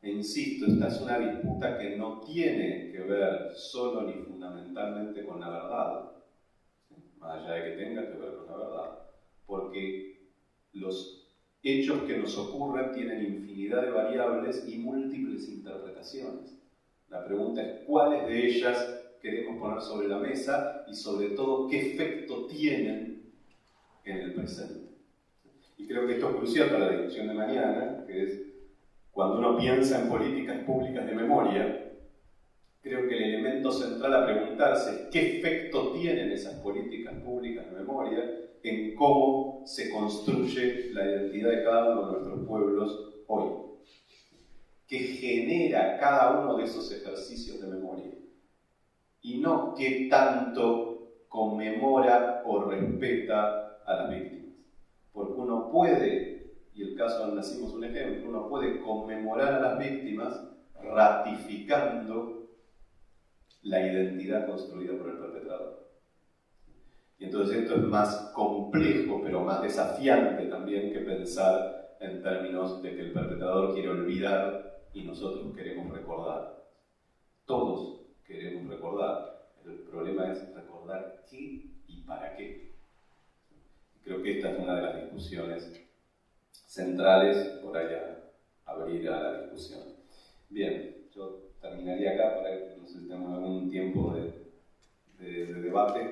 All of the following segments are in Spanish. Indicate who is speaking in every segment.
Speaker 1: E insisto, esta es una disputa que no tiene que ver solo ni fundamentalmente con la verdad, ¿sí? Más allá de que tenga que ver con la verdad, porque los hechos que nos ocurren tienen infinidad de variables y múltiples interpretaciones. La pregunta es cuáles de ellas queremos poner sobre la mesa y sobre todo qué efecto tienen en el presente. Y creo que esto es crucial para la discusión de mañana, que es cuando uno piensa en políticas públicas de memoria, creo que el elemento central a preguntarse es qué efecto tienen esas políticas públicas de memoria en cómo se construye la identidad de cada uno de nuestros pueblos hoy. ¿Qué genera cada uno de esos ejercicios de memoria? Y no qué tanto conmemora o respeta a las víctimas. Porque uno puede, y el caso del Nazismo es un ejemplo, uno puede conmemorar a las víctimas ratificando la identidad construida por el perpetrador. Y entonces esto es más complejo, pero más desafiante también que pensar en términos de que el perpetrador quiere olvidar y nosotros queremos recordar. Todos queremos recordar. El problema es recordar qué y para qué. Creo que esta es una de las discusiones centrales por ahí a abrir a la discusión. Bien, yo terminaría acá para que no sé si tenemos algún tiempo de debate.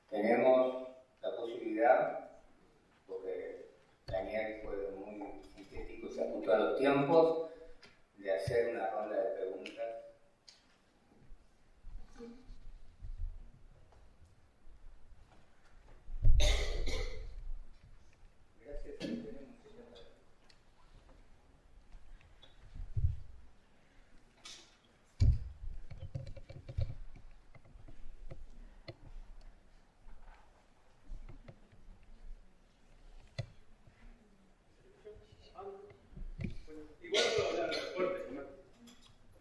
Speaker 2: Tenemos la posibilidad, porque Daniel fue muy sintético, se ajustó a los tiempos, de hacer una ronda de preguntas.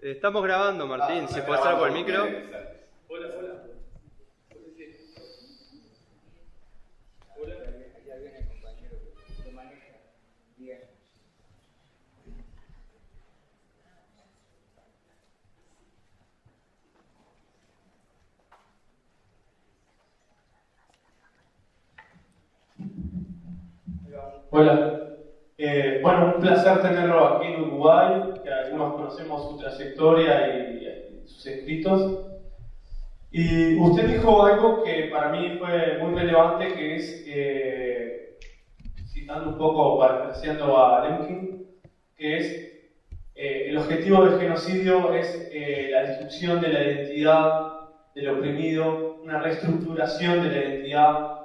Speaker 3: Estamos grabando, Martín, si puedes estar por el micro.
Speaker 4: Hola.
Speaker 2: Ya viene el compañero que lo maneja bien.
Speaker 4: Hola. Bueno, un placer tenerlo aquí en Uruguay, que algunos conocemos su trayectoria y sus escritos. Y usted dijo algo que para mí fue muy relevante, que es, citando un poco, parafraseando a Lemkin, que es el objetivo del genocidio es la destrucción de la identidad del oprimido, una reestructuración de la identidad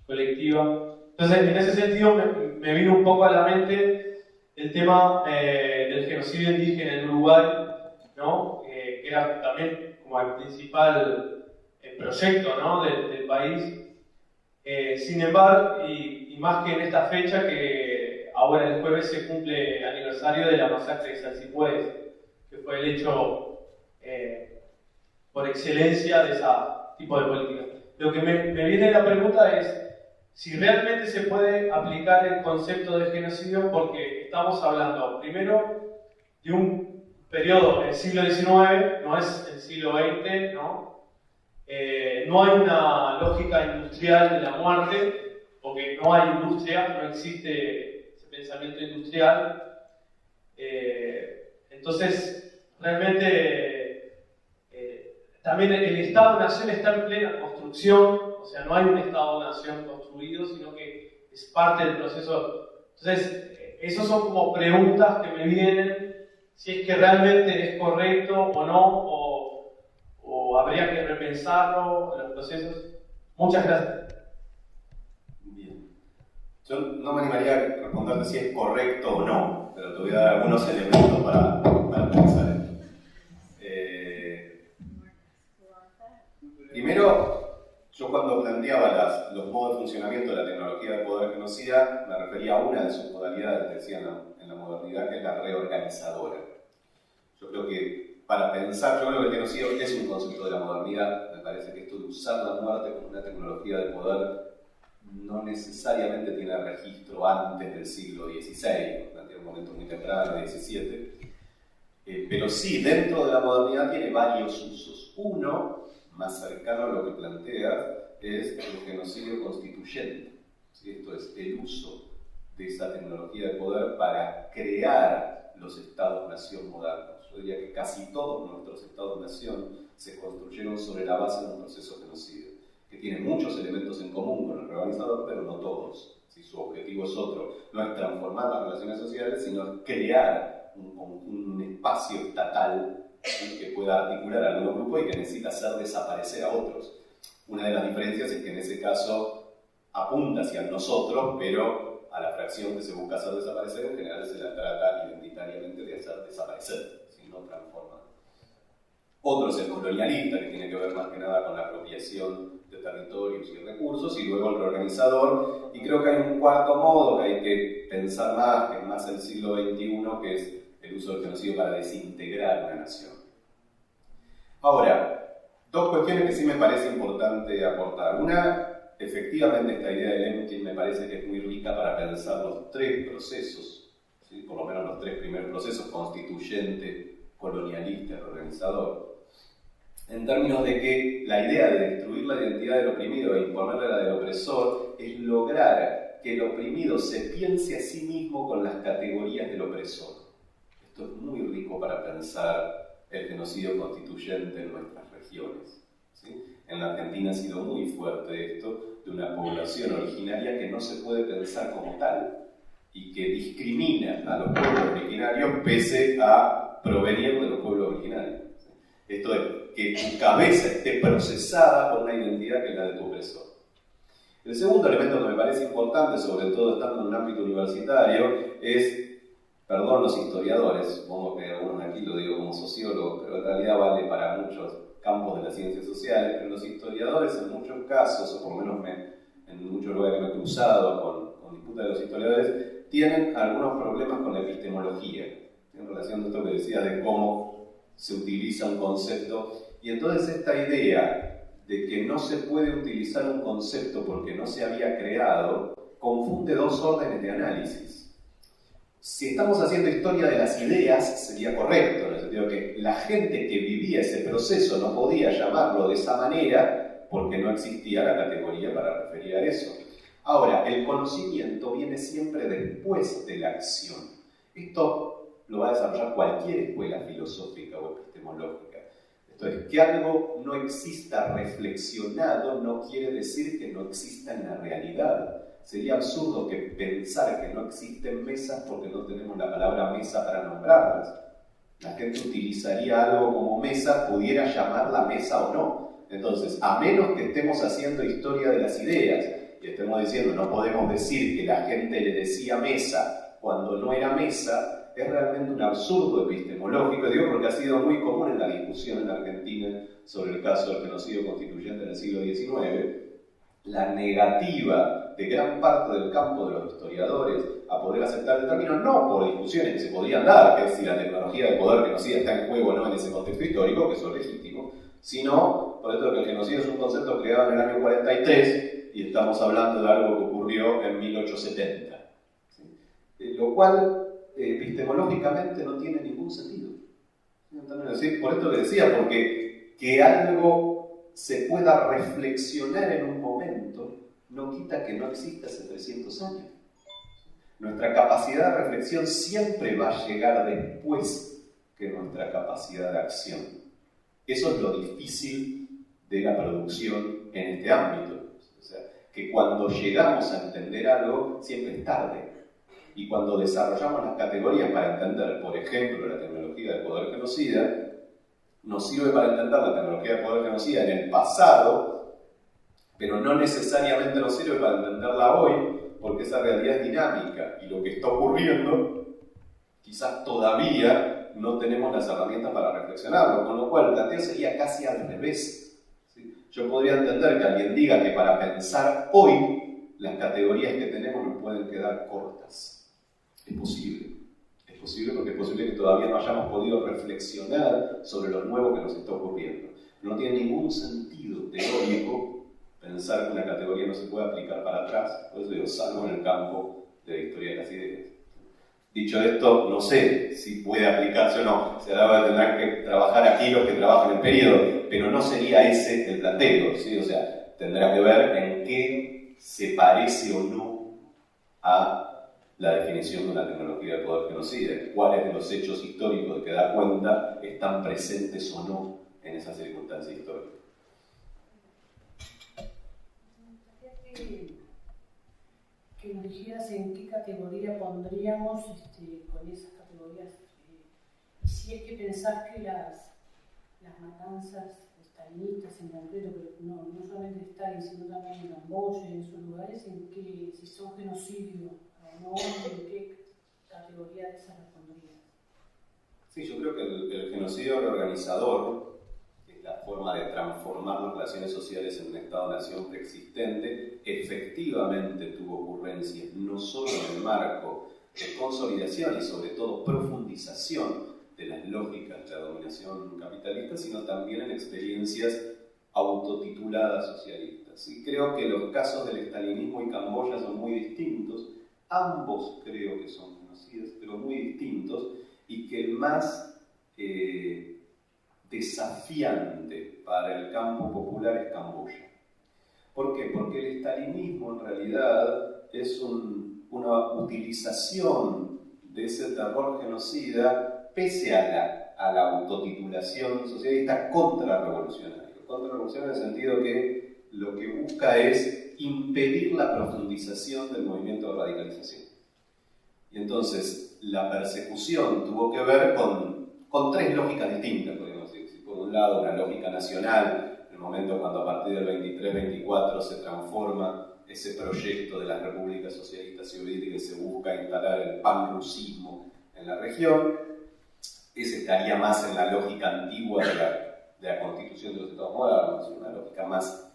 Speaker 4: colectiva. Entonces, en ese sentido, me vino un poco a la mente el tema del genocidio indígena en Uruguay, ¿no? Que era también como el principal proyecto, ¿no? del país. Sin embargo, y más que en esta fecha, que ahora el jueves se cumple el aniversario de la masacre de Salsipuedes, que fue el hecho por excelencia de ese tipo de política. Lo que me viene la pregunta es si realmente se puede aplicar el concepto de genocidio, porque estamos hablando primero de un periodo del siglo XIX, no es el siglo XX, ¿no? No hay una lógica industrial de la muerte, porque no hay industria, no existe ese pensamiento industrial. Entonces, realmente, también el Estado-Nación está en plena construcción, o sea, no hay un Estado-Nación construido, sino que es parte del proceso. Entonces, esas son como preguntas que me vienen, si es que realmente es correcto o no, o habría que repensarlo, los procesos. Muchas gracias.
Speaker 1: Bien. Yo no me animaría a responderte si es correcto o no, pero te voy a dar algunos elementos para pensar esto. Primero, yo cuando planteaba los modos de funcionamiento de la tecnología del poder genocida, me refería a una de sus modalidades, decía en la modernidad, que es la reorganizadora. Yo creo que para pensar, yo creo que el genocidio es un concepto de la modernidad. Me parece que esto de usar la muerte como una tecnología de poder no necesariamente tiene registro antes del siglo XVI, en un momento muy temprano, XVII, pero sí, dentro de la modernidad tiene varios usos. Uno, más cercano a lo que plantea, es el genocidio constituyente. ¿Sí? Esto es el uso de esa tecnología de poder para crear los estados-nación modernos. Yo diría que casi todos nuestros estados-nación se construyeron sobre la base de un proceso genocidio, que tiene muchos elementos en común con el reorganizador, pero no todos. Si su objetivo es otro, no es transformar las relaciones sociales, sino es crear un espacio estatal que pueda articular a algunos grupos y que necesita hacer desaparecer a otros. Una de las diferencias es que en ese caso apunta hacia nosotros, pero a la fracción que se busca hacer desaparecer en general se la trata identitariamente de hacer desaparecer, si no transforma. Otro es el colonialista, que tiene que ver más que nada con la apropiación de territorios y recursos, y luego el reorganizador. Y creo que hay un cuarto modo que hay que pensar más, que es más el siglo XXI, que es el uso del genocidio para desintegrar una nación. Ahora, dos cuestiones que sí me parece importante aportar. Una, efectivamente esta idea de Lemkin me parece que es muy rica para pensar los tres procesos, ¿sí? Por lo menos los tres primeros procesos, constituyente, colonialista y reorganizador, en términos de que la idea de destruir la identidad del oprimido e imponerle la del opresor es lograr que el oprimido se piense a sí mismo con las categorías del opresor. Esto es muy rico para pensar el genocidio constituyente en nuestras regiones. ¿Sí? En la Argentina ha sido muy fuerte esto, de una población originaria que no se puede pensar como tal y que discrimina a los pueblos originarios pese a provenir de los pueblos originarios. ¿Sí? Esto es que tu cabeza esté procesada por una identidad que es la de tu opresor. El segundo elemento que me parece importante, sobre todo estando en un ámbito universitario, es, perdón los historiadores, supongo que algunos aquí lo digo como sociólogo, pero en realidad vale para muchos campos de las ciencias sociales, pero los historiadores en muchos casos, o por lo menos en muchos lugares que me he cruzado con disputas de los historiadores, tienen algunos problemas con la epistemología, en relación a esto que decía de cómo se utiliza un concepto. Y entonces esta idea de que no se puede utilizar un concepto porque no se había creado, confunde dos órdenes de análisis. Si estamos haciendo historia de las ideas, sería correcto, en el sentido que la gente que vivía ese proceso no podía llamarlo de esa manera porque no existía la categoría para referir a eso. Ahora, el conocimiento viene siempre después de la acción. Esto lo va a desarrollar cualquier escuela filosófica o epistemológica. Esto es, que algo no exista reflexionado no quiere decir que no exista en la realidad. Sería absurdo que pensar que no existen mesas porque no tenemos la palabra mesa para nombrarlas. La gente utilizaría algo como mesa, pudiera llamarla mesa o no. Entonces, a menos que estemos haciendo historia de las ideas y estemos diciendo no podemos decir que la gente le decía mesa cuando no era mesa, es realmente un absurdo epistemológico, digo porque ha sido muy común en la discusión en Argentina sobre el caso del genocidio constituyente en el siglo XIX, la negativa de gran parte del campo de los historiadores a poder aceptar el término, no por discusiones que se podrían dar, que es si la tecnología de poder genocida está en juego o no en ese contexto histórico, que eso es legítimo, sino por esto de que el genocidio es un concepto creado en el año 43 y estamos hablando de algo que ocurrió en 1870. ¿Sí? Lo cual epistemológicamente no tiene ningún sentido. Por esto que decía, porque que algo se pueda reflexionar en un momento no quita que no exista hace 300 años. Nuestra capacidad de reflexión siempre va a llegar después que nuestra capacidad de acción. Eso es lo difícil de la producción en este ámbito. O sea, que cuando llegamos a entender algo, siempre es tarde. Y cuando desarrollamos las categorías para entender, por ejemplo, la tecnología del poder genocida, nos sirve para entender la tecnología del poder genocida en el pasado, pero no necesariamente nos sirve para entenderla hoy, porque esa realidad es dinámica y lo que está ocurriendo, quizás todavía no tenemos las herramientas para reflexionarlo, con lo cual el planteo sería casi al revés. ¿Sí? Yo podría entender que alguien diga que para pensar hoy, las categorías que tenemos nos pueden quedar cortas. Es posible. posible porque es posible que todavía no hayamos podido reflexionar sobre lo nuevo que nos está ocurriendo. No tiene ningún sentido teórico pensar que una categoría no se puede aplicar para atrás, por eso digo, salvo en el campo de la historia de las ideas. Dicho esto, no sé si puede aplicarse o no, tendrán que trabajar aquí los que trabajan en el periodo, pero no sería ese el planteo, ¿sí? O sea, tendrá que ver en qué se parece o no a la definición de una tecnología de poder genocida, cuáles de los hechos históricos de que da cuenta están presentes o no en esa circunstancia histórica.
Speaker 5: Que nos dijeras en qué categoría pondríamos con esas categorías, y si es que pensás que las matanzas estalinistas en concreto, pero no solamente de Stalin, sino también en Camboya y en esos lugares, si son genocidio o no, en qué categoría de esas las pondrías.
Speaker 1: Sí, yo creo que el genocidio reorganizador, que es la forma de transformar las relaciones sociales en un Estado-nación preexistente, efectivamente tuvo ocurrencias no solo en el marco de consolidación y sobre todo profundización de las lógicas de la dominación capitalista, sino también en experiencias autotituladas socialistas. Y creo que los casos del estalinismo y Camboya son muy distintos, ambos creo que son genocidas, pero muy distintos, y que el más desafiante para el campo popular es Camboya. ¿Por qué? Porque el estalinismo en realidad es una utilización de ese terror genocida pese a la autotitulación socialista contrarrevolucionaria. Contrarrevolucionaria en el sentido que lo que busca es impedir la profundización del movimiento de radicalización. Y entonces la persecución tuvo que ver con tres lógicas distintas, podríamos decir. Por un lado, una lógica nacional, en el momento cuando a partir del 23-24 se transforma ese proyecto de las repúblicas socialistas soviéticas y se busca instalar el panrusismo en la región. Ese estaría más en la lógica antigua de la constitución de los Estados modernos, una lógica más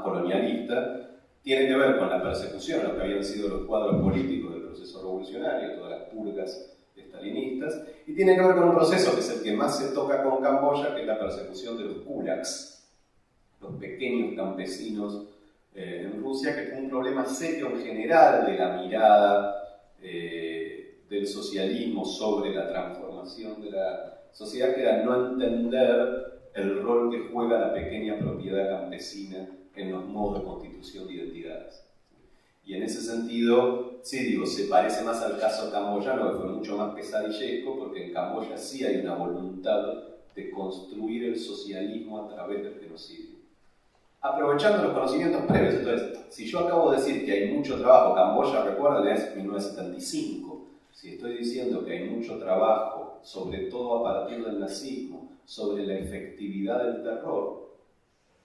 Speaker 1: colonialista. Tiene que ver con la persecución a lo que habían sido los cuadros políticos del proceso revolucionario, todas las purgas estalinistas, y tiene que ver con un proceso que es el que más se toca con Camboya, que es la persecución de los kulaks, los pequeños campesinos en Rusia, que fue un problema serio en general de la mirada del socialismo sobre la transformación de la sociedad, que era no entender el rol que juega la pequeña propiedad campesina en los modos de constitución de identidades. Y en ese sentido, sí digo, se parece más al caso camboyano, que fue mucho más pesadillesco, porque en Camboya sí hay una voluntad de construir el socialismo a través del genocidio. Aprovechando los conocimientos previos, entonces, si yo acabo de decir que hay mucho trabajo, Camboya, recuerden, es 1975, si estoy diciendo que hay mucho trabajo, sobre todo a partir del nazismo, sobre la efectividad del terror,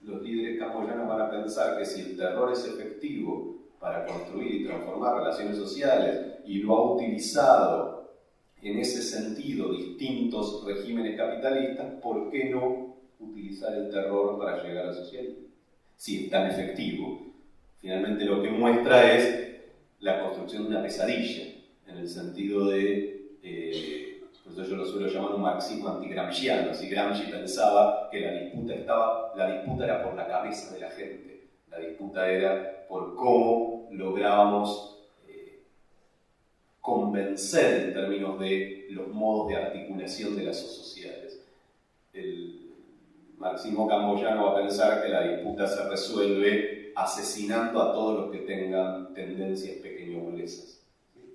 Speaker 1: los líderes camboyanos van a pensar que si el terror es efectivo para construir y transformar relaciones sociales y lo ha utilizado en ese sentido distintos regímenes capitalistas, ¿por qué no utilizar el terror para llegar al socialismo? Si es tan efectivo, finalmente lo que muestra es la construcción de una pesadilla, en el sentido de por eso yo lo suelo llamar un marxismo antigramsciano. Si Gramsci pensaba que la disputa era por la cabeza de la gente, la disputa era por cómo lográbamos convencer en términos de los modos de articulación de las sociedades. El marxismo camboyano va a pensar que la disputa se resuelve asesinando a todos los que tengan tendencias pequeño-burguesas.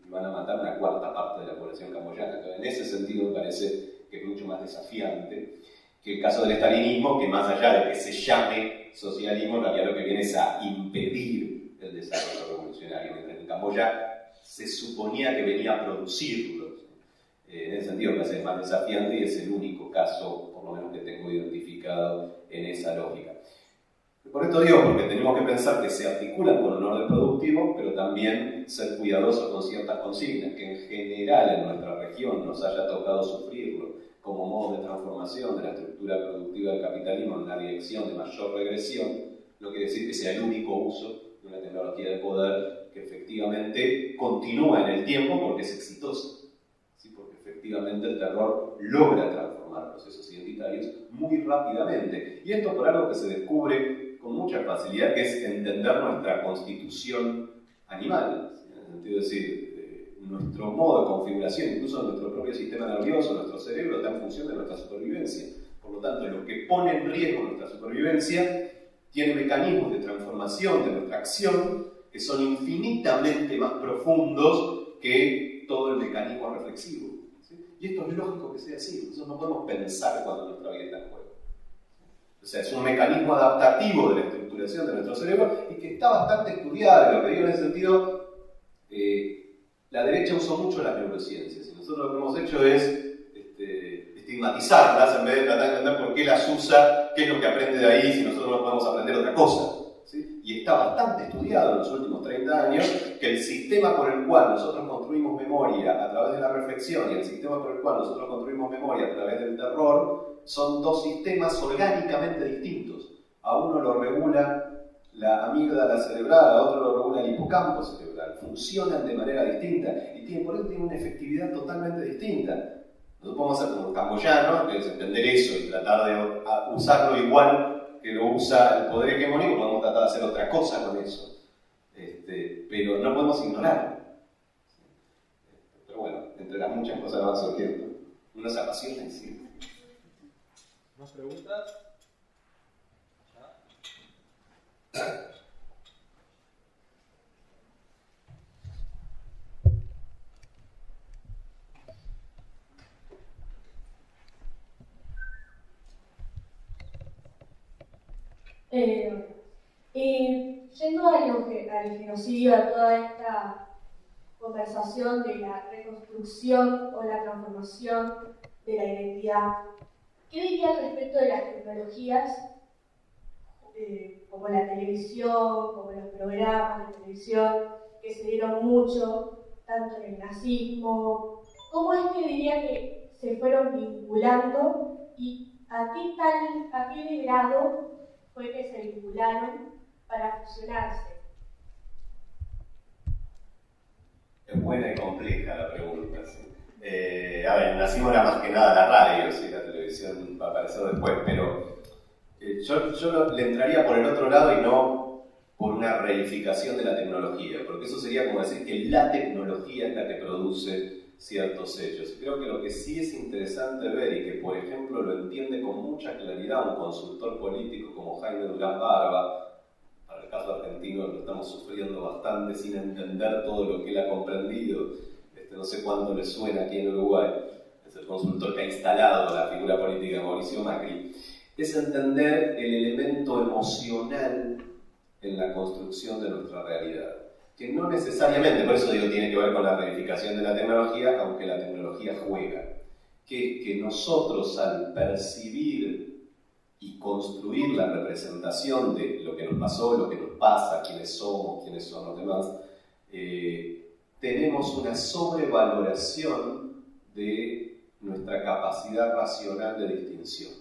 Speaker 1: Van a matar una cuarta parte de la población camboyana. Entonces, en ese sentido me parece que es mucho más desafiante que el caso del estalinismo, que más allá de que se llame socialismo, en realidad lo que viene es a impedir el desarrollo revolucionario. En Camboya se suponía que venía a producirlo. En ese sentido me parece más desafiante y es el único caso, por lo menos que tengo identificado en esa lógica. Por esto digo, porque tenemos que pensar que se articulan con un orden productivo, pero también ser cuidadosos con ciertas consignas, que en general en nuestra región nos haya tocado sufrirlo como modo de transformación de la estructura productiva del capitalismo en una dirección de mayor regresión, no quiere decir que sea el único uso de una tecnología de poder que efectivamente continúa en el tiempo porque es exitosa, ¿sí? Porque efectivamente el terror logra transformar procesos identitarios muy rápidamente. Y esto por algo que se descubre con mucha facilidad, que es entender nuestra constitución animal, ¿sí? En el sentido de decir, nuestro modo de configuración, incluso nuestro propio sistema nervioso, nuestro cerebro, está en función de nuestra supervivencia. Por lo tanto, lo que pone en riesgo nuestra supervivencia tiene mecanismos de transformación de nuestra acción que son infinitamente más profundos que todo el mecanismo reflexivo. ¿Sí? Y esto es lógico que sea así. Nosotros no podemos pensar cuando nuestra vida está en juego. O sea, es un mecanismo adaptativo de la estructuración de nuestro cerebro y que está bastante estudiado. Y lo que digo en ese sentido, la derecha usó mucho las neurociencias. Y nosotros lo que hemos hecho es estigmatizarlas en vez de tratar de entender por qué las usa, qué es lo que aprende de ahí, si nosotros no podemos aprender otra cosa. ¿Sí? Y está bastante estudiado en los últimos 30 años que el sistema por el cual nosotros construimos memoria a través de la reflexión y el sistema por el cual nosotros construimos memoria a través del terror son dos sistemas orgánicamente distintos. A uno lo regula la amígdala cerebral, a otro lo regula el hipocampo cerebral. Funcionan de manera distinta y por eso tienen una efectividad totalmente distinta. Nosotros podemos hacer como camboyano, que es entender eso y tratar de usarlo igual que lo usa el poder hegemónico, podemos tratar de hacer otra cosa con eso. Pero no podemos ignorarlo. Pero bueno, entre las muchas cosas que van surgiendo, uno se apasiona y sí.
Speaker 3: ¿Más preguntas?
Speaker 6: Yendo al genocidio, a toda esta conversación de la reconstrucción o la transformación de la identidad, ¿qué diría al respecto de las tecnologías como la televisión, como los programas de televisión que se dieron mucho, tanto en el nazismo? ¿Cómo es que diría que se fueron vinculando y a qué grado fue que se vincularon para fusionarse?
Speaker 1: Es buena y compleja la pregunta. ¿Sí? A ver, nacimos era más que nada la radio, ¿sí? La televisión va a aparecer después, pero yo le entraría por el otro lado y no por una reificación de la tecnología, porque eso sería como decir que la tecnología es la que produce ciertos hechos. Y creo que lo que sí es interesante ver y que, por ejemplo, lo entiende con mucha claridad un consultor político como Jaime Durán Barba, para el caso argentino lo estamos sufriendo bastante sin entender todo lo que él ha comprendido, no sé cuánto le suena aquí en Uruguay, es el consultor que ha instalado la figura política de Mauricio Macri, es entender el elemento emocional en la construcción de nuestra realidad, que no necesariamente, por eso digo, tiene que ver con la reificación de la tecnología, aunque la tecnología juega, que nosotros al percibir y construir la representación de lo que nos pasó, lo que nos pasa, quiénes somos, quiénes son los demás, tenemos una sobrevaloración de nuestra capacidad racional de distinción.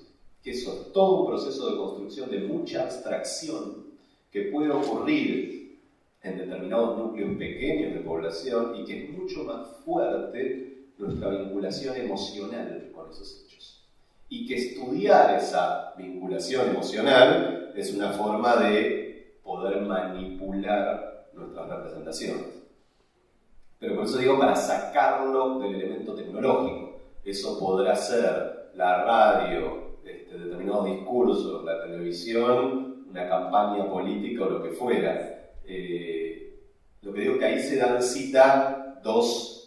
Speaker 1: Que eso es todo un proceso de construcción de mucha abstracción que puede ocurrir en determinados núcleos pequeños de población y que es mucho más fuerte nuestra vinculación emocional con esos hechos. Y que estudiar esa vinculación emocional es una forma de poder manipular nuestras representaciones. Pero por eso digo, para sacarlo del elemento tecnológico. Eso podrá ser la radio, determinados discursos, la televisión, una campaña política o lo que fuera. Lo que digo es que ahí se dan cita dos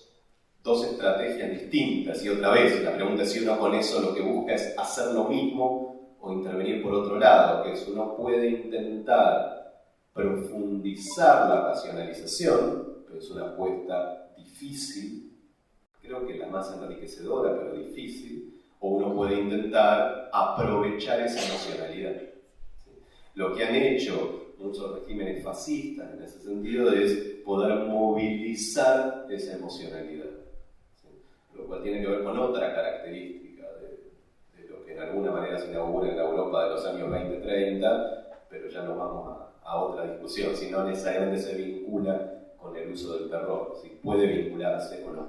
Speaker 1: estrategias distintas. Y otra vez, la pregunta es si uno con eso lo que busca es hacer lo mismo o intervenir por otro lado, que es uno puede intentar profundizar la racionalización, pero es una apuesta difícil, creo que la más enriquecedora, pero difícil, o uno puede intentar aprovechar esa emocionalidad. ¿Sí? Lo que han hecho muchos regímenes fascistas en ese sentido es poder movilizar esa emocionalidad, ¿sí? Lo cual tiene que ver con otra característica de lo que en alguna manera se inaugura en la Europa de los años 20-30, pero ya nos vamos a otra discusión, si no necesariamente se vincula con el uso del terror, si puede vincularse o no.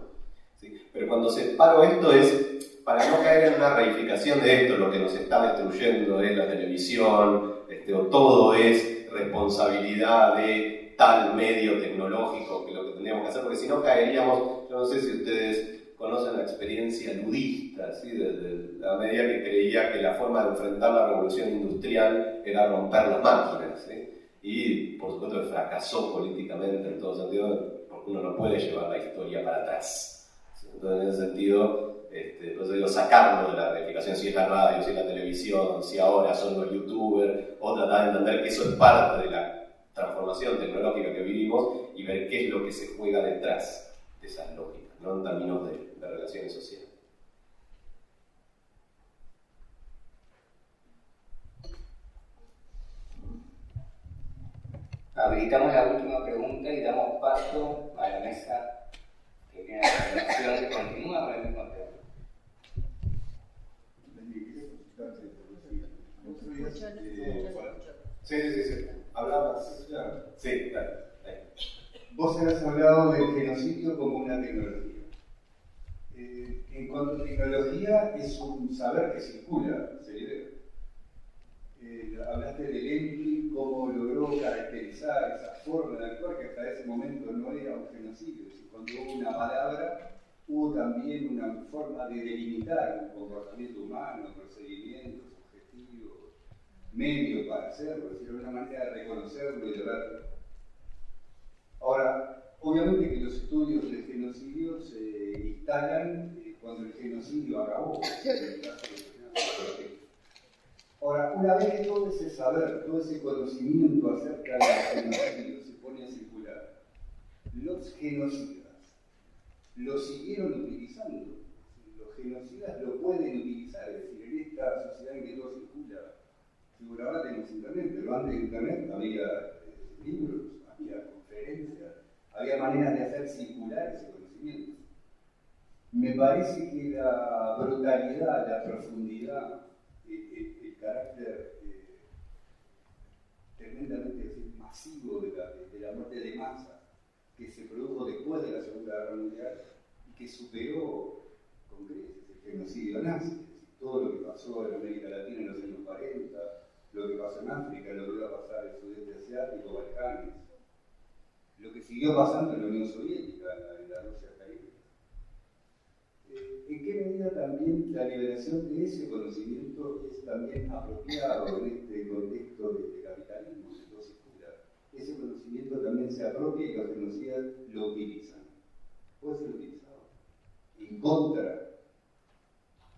Speaker 1: ¿sí? Pero cuando separo esto es para no caer en una reificación de esto, lo que nos está destruyendo es la televisión, o todo es responsabilidad de tal medio tecnológico, que lo que tendríamos que hacer, porque si no caeríamos, yo no sé si ustedes conocen la experiencia ludista, ¿sí? De la medida que creía que la forma de enfrentar la revolución industrial era romper las máquinas, ¿sí? Y por supuesto que fracasó políticamente en todo sentido, porque uno no puede llevar la historia para atrás, ¿sí? Entonces en ese sentido, entonces digo, sacarlo de la reificación, si es la radio, si es la televisión, si ahora son los youtubers, o tratar de entender que eso es parte de la transformación tecnológica que vivimos y ver qué es lo que se juega detrás de esas lógicas, ¿no? En términos de relaciones sociales.
Speaker 2: Habilitamos la última pregunta y damos paso a la mesa que tiene la presentación que continúa con el mismo tema.
Speaker 1: Sí. ¿Hablabas? Sí, claro.
Speaker 7: Vos has hablado del genocidio como una tecnología. En cuanto a tecnología, es un saber que circula, se libera. Hablaste de Lenin, cómo logró caracterizar esa forma de actuar que hasta ese momento no era un genocidio. Es decir, cuando hubo una palabra, hubo también una forma de delimitar un comportamiento humano, procedimientos, objetivos, medios para hacerlo, es decir, una manera de reconocerlo y de verlo. Ahora, obviamente que los estudios de genocidio se instalan cuando el genocidio acabó, en el caso de los. Ahora, una vez que todo ese saber, todo ese conocimiento acerca del genocidio se pone a circular, los genocidas lo siguieron utilizando. Los genocidas lo pueden utilizar, es decir, en esta sociedad en que todo circula, seguro ahora tenemos internet, pero antes de internet había libros, había conferencias, había maneras de hacer circular ese conocimiento. Me parece que la brutalidad, la profundidad, el carácter tremendamente masivo de la muerte de masa que se produjo después de la Segunda Guerra Mundial y que superó con creces el genocidio nazi. Todo lo que pasó en América Latina en los años 40, lo que pasó en África, lo que iba a pasar en el sudeste asiático, Balcanes, lo que siguió pasando en la Unión Soviética, en la Rusia caída. ¿En qué medida también la liberación de ese conocimiento es también apropiado en este contexto de capitalismo, de todo circular? Ese conocimiento también se apropia y los genocidas lo utilizan. ¿Puede ser utilizado en contra?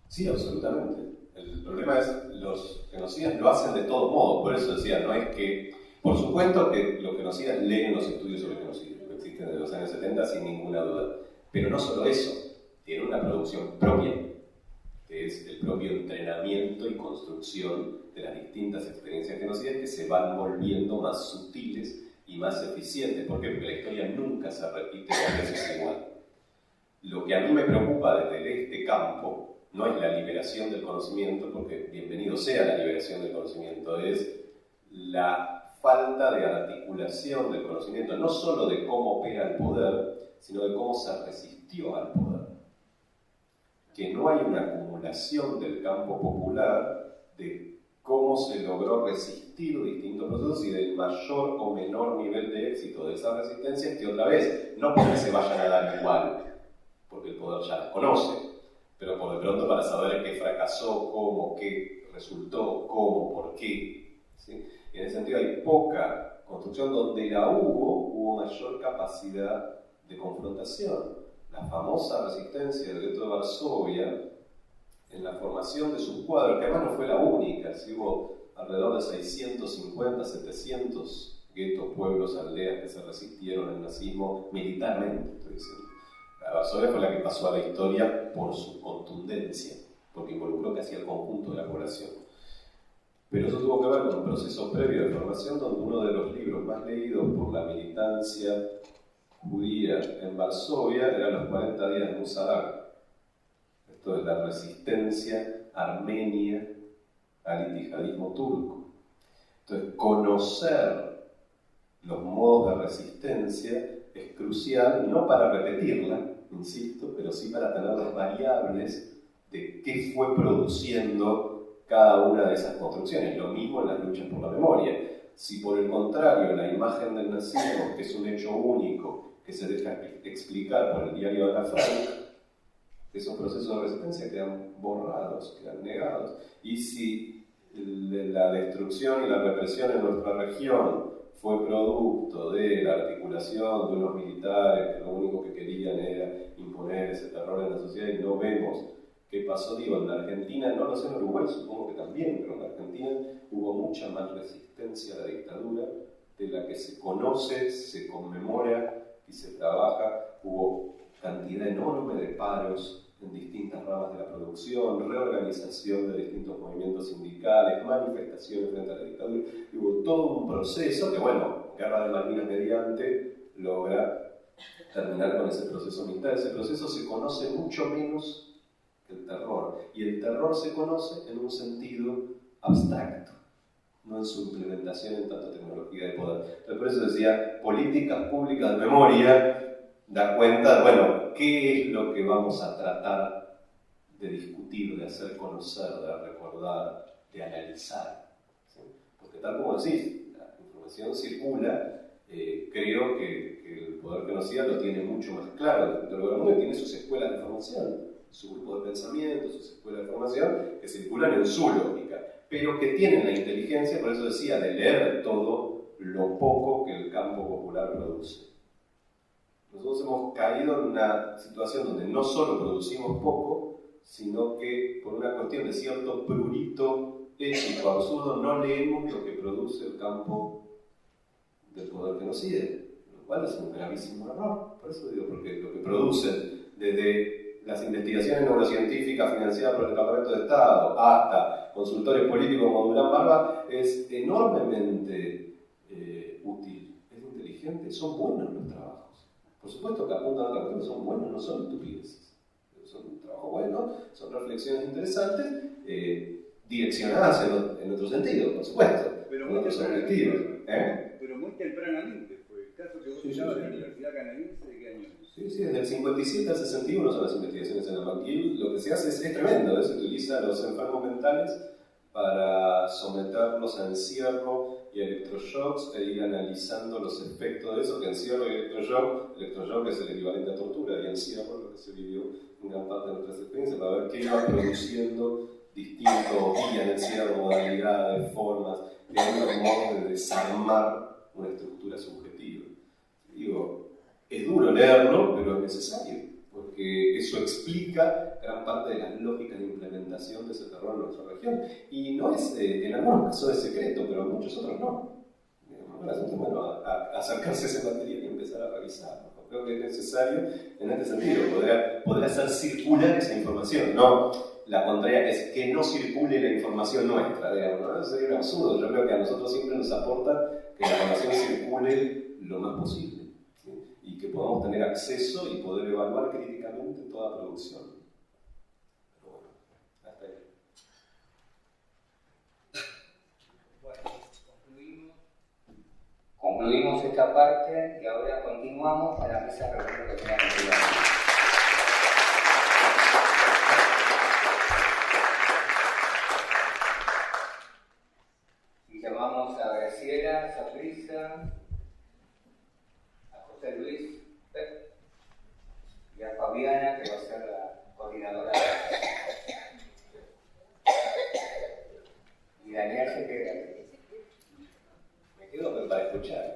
Speaker 1: Sí, absolutamente. El problema es los genocidas lo hacen de todos modos, por eso decía, no es que, por supuesto que los genocidas leen los estudios sobre el genocidio, que existen desde los años 70 sin ninguna duda, pero no solo eso, tiene una producción propia, que es el propio entrenamiento y construcción de las distintas experiencias genocidas que se van volviendo más sutiles y más eficientes. ¿Por qué? Porque la historia nunca se repite dos veces igual. Lo que a mí me preocupa desde este campo no es la liberación del conocimiento, porque bienvenido sea la liberación del conocimiento, es la falta de articulación del conocimiento, no solo de cómo opera el poder, sino de cómo se resistió al poder. Que no hay una acumulación del campo popular de cómo se logró resistir distintos procesos y del mayor o menor nivel de éxito de esa resistencia, que otra vez, no porque se vayan a dar igual, porque el poder ya las conoce, pero por de pronto para saber qué fracasó, cómo, qué resultó, cómo, por qué. ¿Sí? Y en ese sentido hay poca construcción, donde la hubo mayor capacidad de confrontación. La famosa resistencia del gueto de Varsovia, en la formación de sus cuadros, que además no fue la única, ¿sí? Hubo alrededor de 650, 700 guetos, pueblos, aldeas que se resistieron al nazismo militarmente, estoy diciendo. La Varsovia fue la que pasó a la historia por su contundencia, porque involucró casi al conjunto de la población. Pero eso tuvo que ver con un proceso previo de formación, donde uno de los libros más leídos por la militancia judía en Varsovia eran los 40 días de Musa. Esto es la resistencia armenia al yihadismo turco. Entonces, conocer los modos de resistencia es crucial, no para repetirla, insisto, pero sí para tener las variables de qué fue produciendo cada una de esas construcciones. Lo mismo en las luchas por la memoria. Si por el contrario la imagen del nazismo, que es un hecho único, que se deja explicar por el diario de Ana Frank, esos procesos de resistencia quedan borrados, quedan negados. Y si la destrucción y la represión en nuestra región fue producto de la articulación de unos militares que lo único que querían era imponer ese terror en la sociedad y no vemos qué pasó, digo, en la Argentina, no lo sé, en Uruguay supongo que también, pero en la Argentina hubo mucha más resistencia a la dictadura de la que se conoce, se conmemora y se trabaja. Hubo cantidad enorme de paros en distintas ramas de la producción, reorganización de distintos movimientos sindicales, manifestaciones frente a la dictadura. Y hubo todo un proceso que, bueno, Guerra de Malvinas mediante logra terminar con ese proceso militar. Ese proceso se conoce mucho menos que el terror. Y el terror se conoce en un sentido abstracto, no en su implementación en tanta tecnología de poder. Entonces, por eso decía, políticas públicas de memoria da cuenta, bueno, qué es lo que vamos a tratar de discutir, de hacer conocer, de recordar, de analizar. ¿Sí? Porque tal como decís, la información circula, creo que el poder genocida lo tiene mucho más claro. El gobierno tiene sus escuelas de formación, su grupo de pensamiento, sus escuelas de formación, que circulan en su lógica, pero que tienen la inteligencia, por eso decía, de leer todo lo poco que el campo popular produce. Nosotros hemos caído en una situación donde no solo producimos poco, sino que por una cuestión de cierto prurito ético absurdo no leemos lo que produce el campo del poder genocida, lo cual es un gravísimo error. Por eso digo, porque lo que producen desde las investigaciones neurocientíficas financiadas por el Departamento de Estado hasta consultores políticos como Durán Barba es enormemente útil, es inteligente, son buenos los trabajos. Por supuesto que apuntan a otra cuestión, son buenos, no son estupideces. Son un trabajo bueno, son reflexiones interesantes, direccionadas en otro sentido, por supuesto,
Speaker 7: pero
Speaker 1: en otros objetivos.
Speaker 7: Pero muy tempranamente fue el caso que vos citabas de la Universidad Canadiense, ¿de qué año?
Speaker 1: Sí, desde el 57 al 61 son las investigaciones en el McGill. Lo que se hace es tremendo, se utiliza a los enfermos mentales para someterlos a encierro y electroshocks e ir analizando los efectos de eso, que encierro y electroshock es el equivalente a tortura, y encierro lo que se vivió en gran parte de nuestras experiencias, para ver qué iba produciendo distintos días de encierro, modalidades, formas, de un modo de desarmar una estructura subjetiva. Digo, es duro leerlo, pero es necesario, porque eso explica gran parte de las lógicas de implementación de ese terror en nuestra región. Y no es, en algunos casos es secreto, pero en muchos otros no. Es bueno acercarse a ese material y empezar a revisarlo. Creo que es necesario en este sentido poder hacer circular esa información, no la contraria, que es que no circule la información nuestra, digamos, ¿no? Eso sería un absurdo. Yo creo que a nosotros siempre nos aporta que la información circule lo más posible, ¿sí? Y que podamos tener acceso y poder evaluar críticamente toda producción. Pero bueno, hasta ahí.
Speaker 2: Bueno, concluimos esta parte y ahora continuamos a la mesa redonda que tenemos que dar. Y llamamos a Graciela Saprissa, a José Luis y a Fabiana, que va a ser la coordinadora. Y Daniel se queda.
Speaker 1: Me quedo para escuchar.